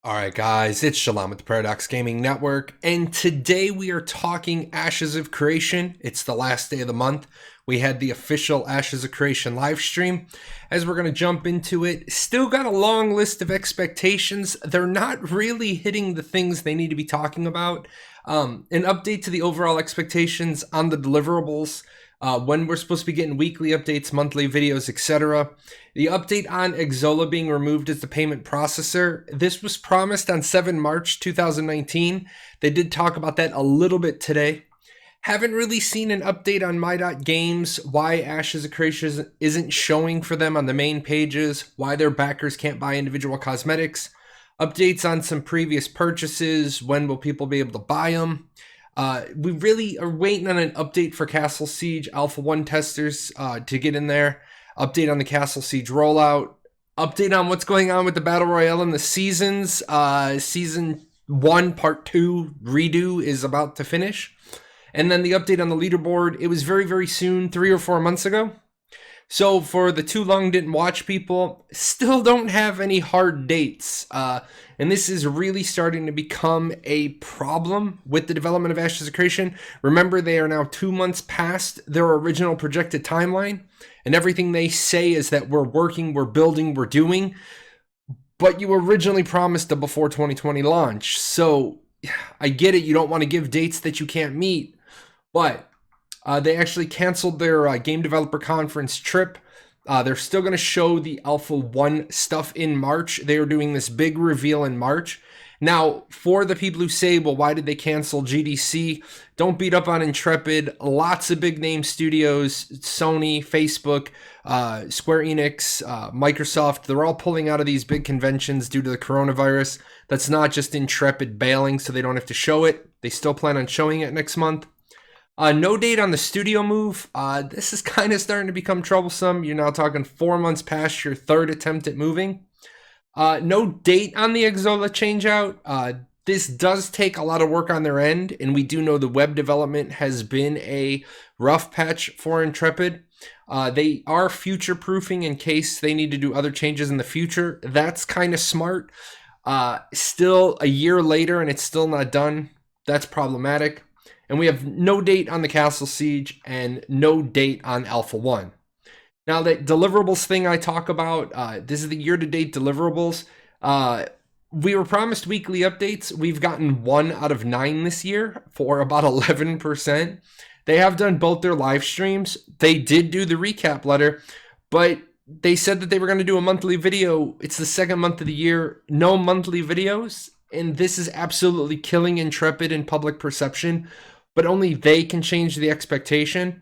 Alright guys, it's Jahlon with the Paradox Gaming Network, and today we are talking Ashes of Creation. It's the last day of the month. We had the official Ashes of Creation live stream. As we're going to jump into it, still got a long list of expectations. They're not really hitting the things they need to be talking about. An update to the overall expectations on the deliverables, when we're supposed to be getting weekly updates, monthly videos, etc. The update on Xsolla being removed as the payment processor. This was promised on 7 March 2019. They did talk about that a little bit today. Haven't really seen an update on My.Games, why Ashes of Creation isn't showing for them on the main pages, why their backers can't buy individual cosmetics. Updates on some previous purchases, when will people be able to buy them. We really are waiting on an update for Castle Siege Alpha 1 testers to get in there. Update on the Castle Siege rollout. Update on what's going on with the Battle Royale and the seasons. Season 1 Part 2 redo is about to finish. And then the update on the leaderboard. It was very, very soon, 3 or 4 months ago. So for the too long didn't watch people, still don't have any hard dates. And this is really starting to become a problem with the development of Ashes of Creation. Remember, they are now 2 months past their original projected timeline. And everything they say is that we're working, we're building, we're doing. But you originally promised a before 2020 launch. So I get it, you don't want to give dates that you can't meet. But they actually canceled their game developer conference trip. They're still going to show the Alpha 1 stuff in March. They are doing this big reveal in March. Now, for the people who say, well, why did they cancel GDC? Don't beat up on Intrepid. Lots of big name studios, Sony, Facebook, Square Enix, Microsoft, they're all pulling out of these big conventions due to the coronavirus. That's not just Intrepid bailing so they don't have to show it. They still plan on showing it next month. No date on the studio move. This is kind of starting to become troublesome. You're now talking 4 months past your third attempt at moving. No date on the Xsolla changeout. This does take a lot of work on their end, and we do know the web development has been a rough patch for Intrepid. They are future-proofing in case they need to do other changes in the future. That's kind of smart. Still a year later, and it's still not done. That's problematic. And we have no date on the Castle Siege and no date on Alpha 1. Now, that deliverables thing I talk about, this is the year-to-date deliverables. We were promised weekly updates. We've gotten 1 out of 9 this year for about 11%. They have done both their live streams. They did do the recap letter, but they said that they were going to do a monthly video. It's the second month of the year. No monthly videos. And this is absolutely killing Intrepid in public perception. But only they can change the expectation.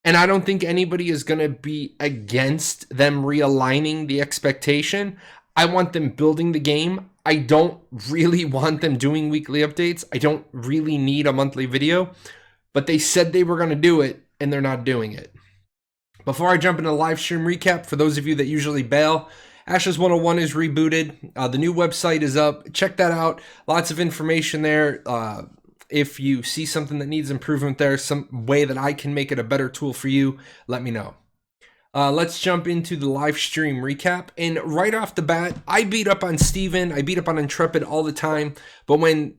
And I don't think anybody is going to be against them realigning the expectation. I want them building the game. I don't really want them doing weekly updates. I don't really need a monthly video. But they said they were going to do it, and they're not doing it. Before I jump into the live stream recap, for those of you that usually bail, Ashes 101 is rebooted. The new website is up. Check that out. Lots of information there. If you see something that needs improvement there, some way that I can make it a better tool for you, let me know. Let's jump into the live stream recap. And right off the bat, I beat up on Steven. I beat up on Intrepid all the time. But when,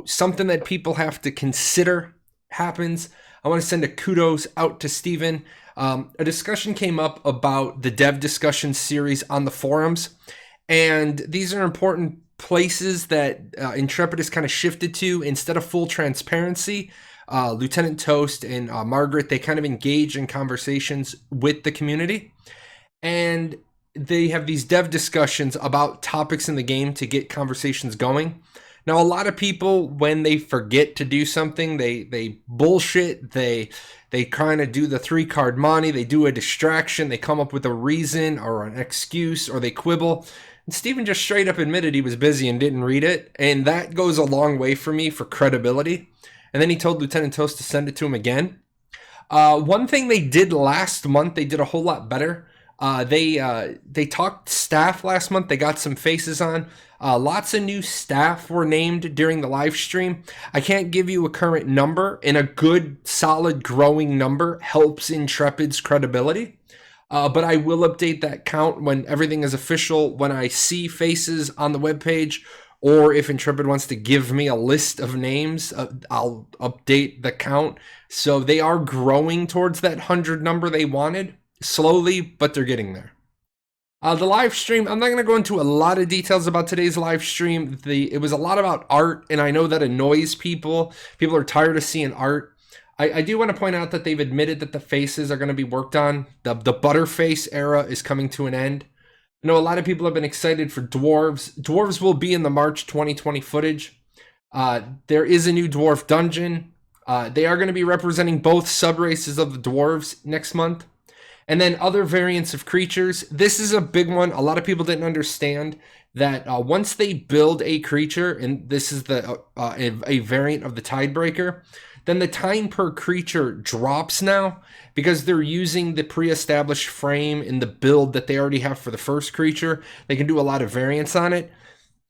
something that people have to consider happens, I want to send a kudos out to Steven. A discussion came up about the dev discussion series on the forums. And these are important places that Intrepid has kind of shifted to. Instead of full transparency, Lieutenant Toast and Margaret, they kind of engage in conversations with the community. And they have these dev discussions about topics in the game to get conversations going. Now, a lot of people, when they forget to do something, they bullshit, they kind of do the 3-card money, they do a distraction, they come up with a reason or an excuse, or they quibble. And Steven just straight up admitted he was busy and didn't read it, and that goes a long way for me for credibility. And then he told Lieutenant Toast to send it to him again. One thing they did last month, they did a whole lot better. They talked staff last month. They got some faces on. Lots of new staff were named during the live stream. I can't give you a current number, and a good, solid, growing number helps Intrepid's credibility. But I will update that count when everything is official, when I see faces on the webpage or if Intrepid wants to give me a list of names, I'll update the count. So they are growing towards that 100 number they wanted, slowly, but they're getting there. The live stream, I'm not going to go into a lot of details about today's live stream. It was a lot about art, and I know that annoys people. People are tired of seeing art. I do want to point out that they've admitted that the faces are going to be worked on. The Butterface era is coming to an end. I know a lot of people have been excited for dwarves. Dwarves will be in the March 2020 footage. There is a new dwarf dungeon. They are going to be representing both subraces of the dwarves next month. And then other variants of creatures. This is a big one. A lot of people didn't understand that once they build a creature, and this is a variant of the Tidebreaker, then the time per creature drops now because they're using the pre-established frame in the build that they already have for the first creature. They can do a lot of variants on it.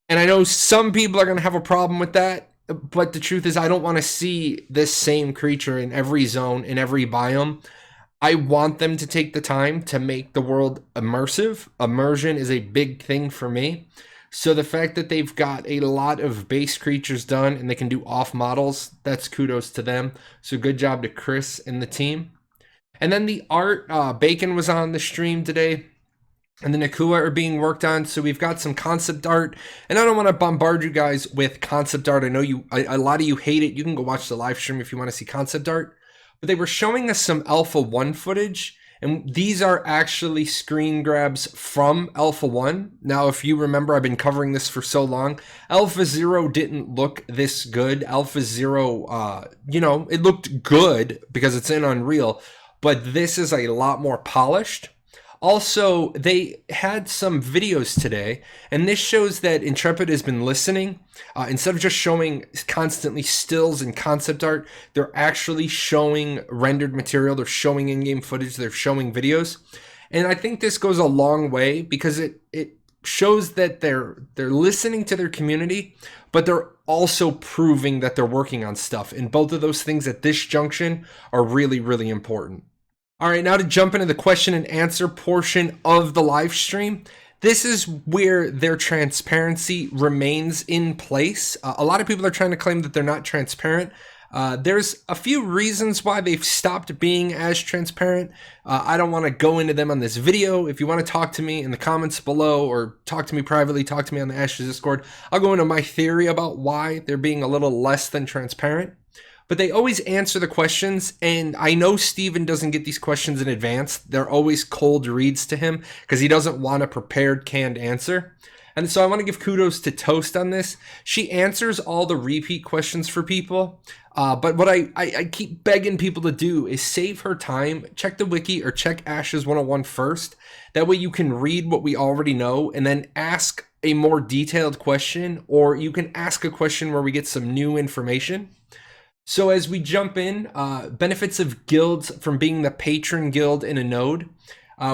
And I know some people are going to have a problem with that, but the truth is I don't want to see this same creature in every zone, in every biome. I want them to take the time to make the world immersive. Immersion is a big thing for me. So the fact that they've got a lot of base creatures done and they can do off models, that's kudos to them. So good job to Chris and the team. And then the art, Bacon was on the stream today, and the Nakua are being worked on. So we've got some concept art, and I don't want to bombard you guys with concept art. I know a lot of you hate it. You can go watch the live stream if you want to see concept art. But they were showing us some Alpha 1 footage, and these are actually screen grabs from Alpha 1. Now, if you remember, I've been covering this for so long. Alpha 0 didn't look this good. Alpha 0, it looked good because it's in Unreal, but this is a lot more polished. Also, they had some videos today, and this shows that Intrepid has been listening. Instead of just showing constantly stills and concept art, they're actually showing rendered material. They're showing in-game footage. They're showing videos. And I think this goes a long way because it shows that they're listening to their community, but they're also proving that they're working on stuff. And both of those things at this junction are really, really important. All right, now to jump into the question and answer portion of the live stream. This is where their transparency remains in place. A lot of people are trying to claim that they're not transparent. There's a few reasons why they've stopped being as transparent. I don't want to go into them on this video. If you want to talk to me in the comments below or talk to me privately, talk to me on the Ashes Discord, I'll go into my theory about why they're being a little less than transparent. But they always answer the questions, and I know Steven doesn't get these questions in advance. They're always cold reads to him because he doesn't want a prepared, canned answer. And so I want to give kudos to Toast on this. She answers all the repeat questions for people. But what I keep begging people to do is save her time, check the wiki or check Ashes 101 first. That way you can read what we already know and then ask a more detailed question, or you can ask a question where we get some new information. So as we jump in, benefits of guilds from being the patron guild in a node.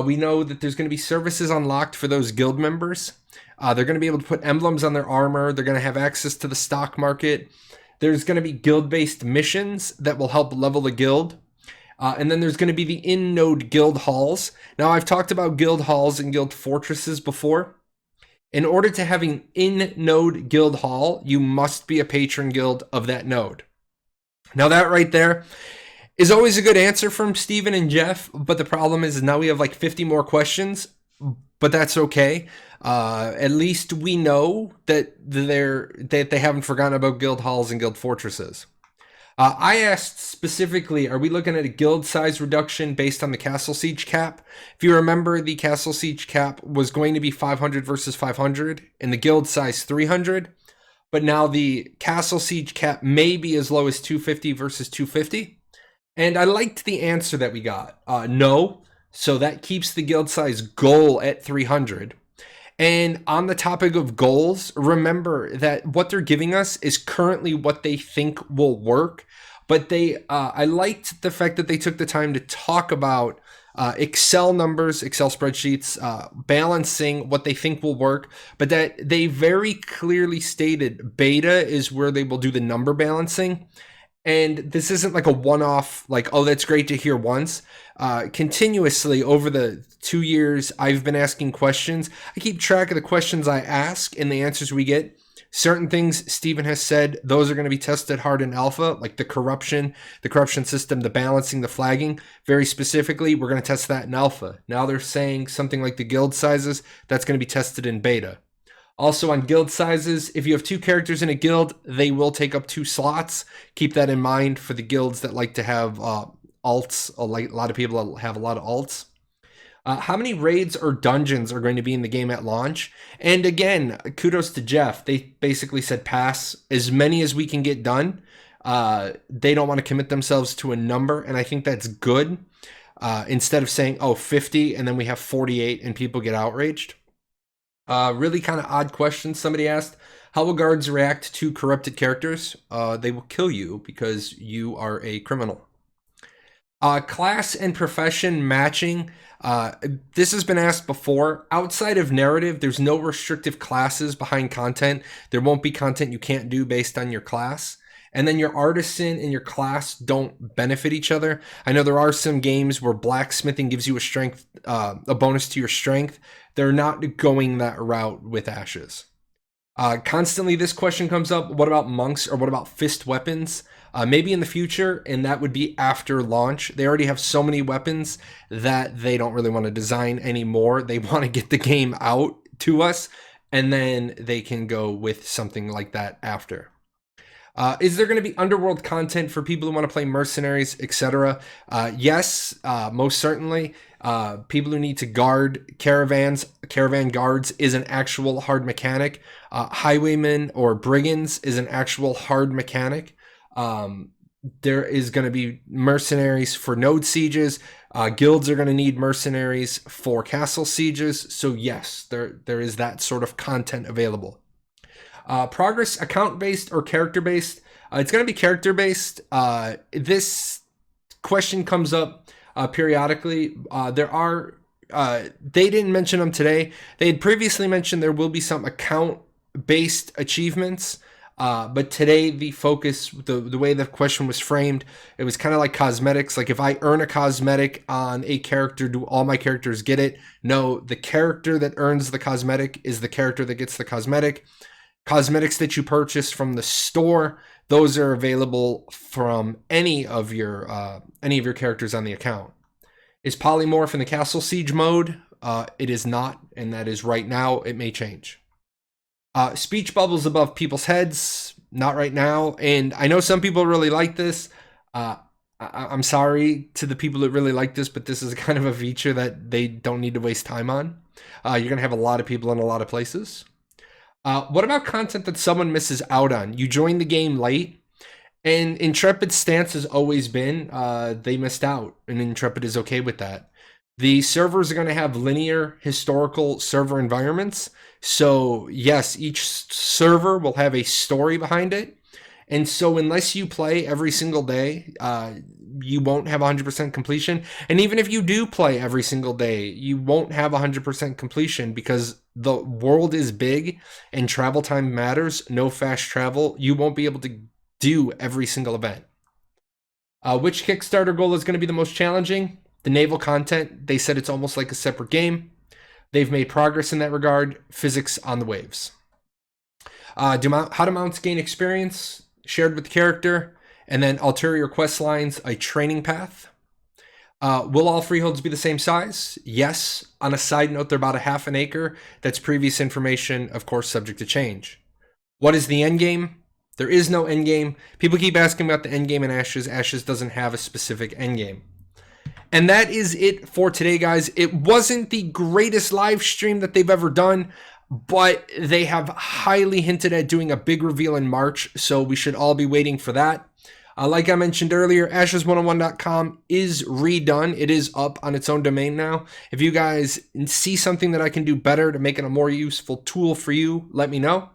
We know that there's going to be services unlocked for those guild members. They're going to be able to put emblems on their armor. They're going to have access to the stock market. There's going to be guild-based missions that will help level the guild. And then there's going to be the in-node guild halls. Now, I've talked about guild halls and guild fortresses before. In order to have an in-node guild hall, you must be a patron guild of that node. Now that right there is always a good answer from Steven and Jeff, but the problem is now we have like 50 more questions, but that's okay. At least we know that they haven't forgotten about guild halls and guild fortresses. I asked specifically, are we looking at a guild size reduction based on the Castle Siege cap? If you remember, the Castle Siege cap was going to be 500 versus 500 and the guild size 300. But now the Castle Siege cap may be as low as 250 versus 250. And I liked the answer that we got. No. So that keeps the guild size goal at 300. And on the topic of goals, remember that what they're giving us is currently what they think will work. But I liked the fact that they took the time to talk about Excel numbers, Excel spreadsheets, balancing what they think will work, but that they very clearly stated beta is where they will do the number balancing. And this isn't like a one-off, like, oh, that's great to hear once. Continuously over the 2 years, I've been asking questions. I keep track of the questions I ask and the answers we get. Certain things Steven has said, those are going to be tested hard in alpha, like the corruption system, the balancing, the flagging. Very specifically, we're going to test that in alpha. Now they're saying something like the guild sizes, that's going to be tested in beta. Also on guild sizes, if you have 2 characters in a guild, they will take up 2 slots. Keep that in mind for the guilds that like to have alts. A lot of people have a lot of alts. How many raids or dungeons are going to be in the game at launch? And again, kudos to Jeff. They basically said pass as many as we can get done. They don't want to commit themselves to a number, and I think that's good. Instead of saying, 50, and then we have 48 and people get outraged. Really kind of odd question somebody asked. How will guards react to corrupted characters? They will kill you because you are a criminal. Class and profession matching. This has been asked before. Outside of narrative, there's no restrictive classes behind content. There won't be content you can't do based on your class. And then your artisan and your class don't benefit each other. I know there are some games where blacksmithing gives you a bonus to your strength. They're not going that route with Ashes. Constantly this question comes up, what about monks or what about fist weapons? Maybe in the future, and that would be after launch. They already have so many weapons that they don't really want to design anymore. They want to get the game out to us, and then they can go with something like that after. Is there going to be underworld content for people who want to play mercenaries, etc.? Yes, most certainly. People who need to guard caravans, caravan guards is an actual hard mechanic. Highwaymen or brigands is an actual hard mechanic. There is going to be mercenaries for node sieges. Guilds are going to need mercenaries for castle sieges. So yes, there is that sort of content available. Progress account-based or character-based? It's going to be character-based. This question comes up periodically. They didn't mention them today. They had previously mentioned there will be some account-based achievements. But today the focus, the way the question was framed, it was kind of like cosmetics. Like if I earn a cosmetic on a character, do all my characters get it? No, the character that earns the cosmetic is the character that gets the cosmetic. Cosmetics that you purchase from the store, those are available from any of your characters on the account. Is polymorph in the castle siege mode? It is not, and that is right now. It may change. Speech bubbles above people's heads, not right now. And I know some people really like this. I'm sorry to the people that really like this, but this is kind of a feature that they don't need to waste time on. You're going to have a lot of people in a lot of places. What about content that someone misses out on? You joined the game late, and Intrepid's stance has always been they missed out, and Intrepid is okay with that. The servers are going to have linear historical server environments. So yes, each server will have a story behind it. And so unless you play every single day, you won't have 100% completion. And even if you do play every single day, you won't have 100% completion because the world is big and travel time matters. No fast travel. You won't be able to do every single event. Which Kickstarter goal is going to be the most challenging? The naval content. They said it's almost like a separate game. They've made progress in that regard. Physics on the waves. How do mounts gain experience? Shared with the character. And then ulterior quest lines, a training path. Will all freeholds be the same size? Yes. On a side note, they're about a half an acre. That's previous information, of course, subject to change. What is the end game? There is no end game. People keep asking about the end game in Ashes. Ashes doesn't have a specific end game. And that is it for today, guys. It wasn't the greatest live stream that they've ever done, but they have highly hinted at doing a big reveal in March, so we should all be waiting for that. Like I mentioned earlier, ashes101.com is redone. It is up on its own domain now. If you guys see something that I can do better to make it a more useful tool for you, let me know.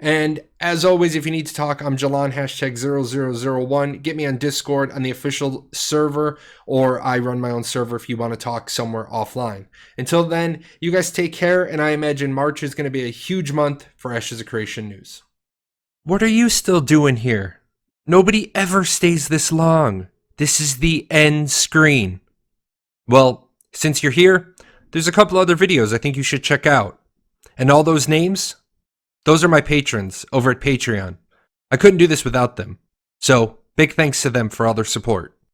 And as always, if you need to talk, I'm Jahlon, #0001. Get me on Discord on the official server, or I run my own server if you want to talk somewhere offline. Until then, you guys take care, and I imagine March is going to be a huge month for Ashes of Creation news. What are you still doing here? Nobody ever stays this long. This is the end screen. Well, since you're here, there's a couple other videos I think you should check out. And all those names Those are my patrons over at Patreon. I couldn't do this without them. So, big thanks to them for all their support.